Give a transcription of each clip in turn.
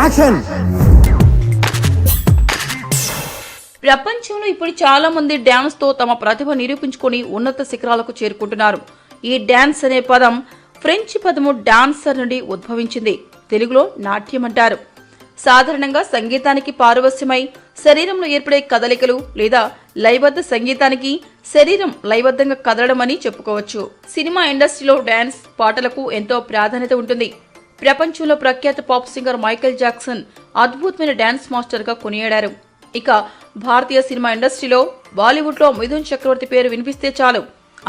Action. ప్రపంచంలో ఇప్పుడు చాలా మంది డాన్స్ తో తమ ప్రతిభ నిరూపించుకొని ఉన్నత శిఖరాలకు చేరుకుంటున్నారు. ఈ డాన్స్ అనే పదం ఫ్రెంచ్ పదము డాన్సర్ నుండి ఉద్భవించింది. తెలుగులో నాట్యం అంటారు. సాధారణంగా సంగీతానికి పారవస్యమై శరీరంలో ఏర్పడే కదలికలు లేదా లయబద్ధ సంగీతానికి శరీరం లయబద్ధంగా కదలడం అని చెప్పుకోవచ్చు. సినిమా ఇండస్ట్రీలో డాన్స్ పాటలకు ఎంతో ప్రాధాన్యత ఉంటుంది. ప్రపంచంలో ప్రఖ్యాత పాప్ సింగర్ మైకేల్ జాక్సన్ అద్భుతమైన డాన్స్ మాస్టర్ గా కొనియాడారు. ఇక భారతీయ సినిమా ఇండస్ట్రీలో బాలీవుడ్ లో మిథున్ చక్రవర్తి పేరు వినిపిస్తే చాలు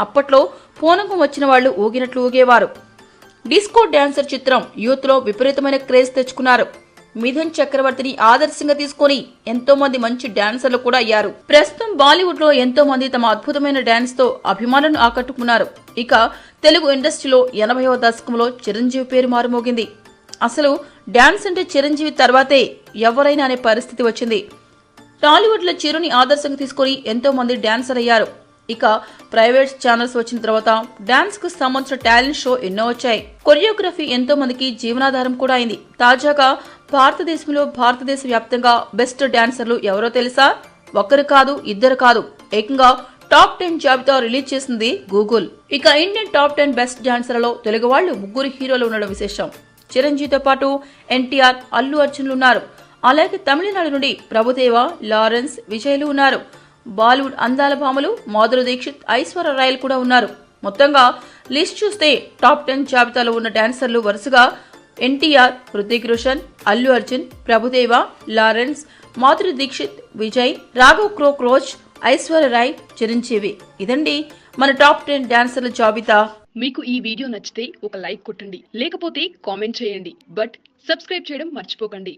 అప్పట్లో పూనకం వచ్చిన వాళ్లు ఊగినట్లు ఊగేవారు. డిస్కో డాన్సర్ చిత్రం యూత్ లో విపరీతమైన క్రేజ్ తెచ్చుకున్నారు. మిథున్ చక్రవర్తిని ఆదర్శంగా తీసుకుని ఎంతో మంది మంచి డాన్సర్లు కూడా అయ్యారు. ప్రస్తుతం బాలీవుడ్ లో ఎంతో మంది తమ అద్భుతమైన డాన్స్ తో అభిమానులను ఆకట్టుకున్నారు. ఇక తెలుగు ఇండస్ట్రీలో 80వ దశకంలో చిరంజీవి పేరు మారుమోగింది. అసలు డాన్స్ అంటే చిరంజీవి తర్వాతే ఎవరైనా అనే పరిస్థితి వచ్చింది. టాలీవుడ్ లో చిరుని ఆదర్శంగా తీసుకుని ఎంతో మంది డాన్సర్ అయ్యారు. ఇక ప్రైవేట్ ఛానల్స్ వచ్చిన తర్వాత డాన్స్ కు సంబంధించిన టాలెంట్ షో ఎన్నో వచ్చాయి. కొరియోగ్రఫీ ఎంతో మందికి జీవనాధారం కూడా అయింది. తాజాగా భారతదేశ వ్యాప్తంగా బెస్ట్ డాన్సర్లు ఎవరో తెలుసా? ఒకరు కాదు, ఇద్దరు కాదు, ఏకంగా టాప్ 10 జాబితా రిలీజ్ చేసింది గూగుల్. ఇక ఇండియన్ టాప్ 10 బెస్ట్ డాన్సర్లలో తెలుగు వాళ్లు 3 హీరోలు ఉండడం విశేషం. చిరంజీవితో పాటు ఎన్టీఆర్, అల్లు అర్జున్లు ఉన్నారు. అలాగే తమిళనాడు నుండి ప్రభుదేవ, లారెన్స్, విజయ్లు ఉన్నారు. బాలీవుడ్ అందాల భామలు మాధురి దీక్షిత్, ఐశ్వర్య రాయ్ కూడా ఉన్నారు. మొత్తంగా లిస్ట్ చూస్తే టాప్ 10 జాబితాలో ఉన్న డాన్సర్లు వరుసగా ఎన్టీఆర్, హృతిక్ రోషన్, అల్లు అర్జున్, ప్రభుదేవ, లారెన్స్, మాధురి దీక్షిత్, విజయ్, రాఘవ్ క్రోజ్, ఐశ్వర్య రాయ్, చిరంజీవి. ఇదండి మన టాప్ 10 డాన్సర్ల జాబితా. మీకు ఈ వీడియో నచ్చితే ఒక లైక్ కొట్టండి, లేకపోతే కామెంట్ చేయండి. బట్ సబ్స్క్రైబ్ చేయడం మర్చిపోకండి.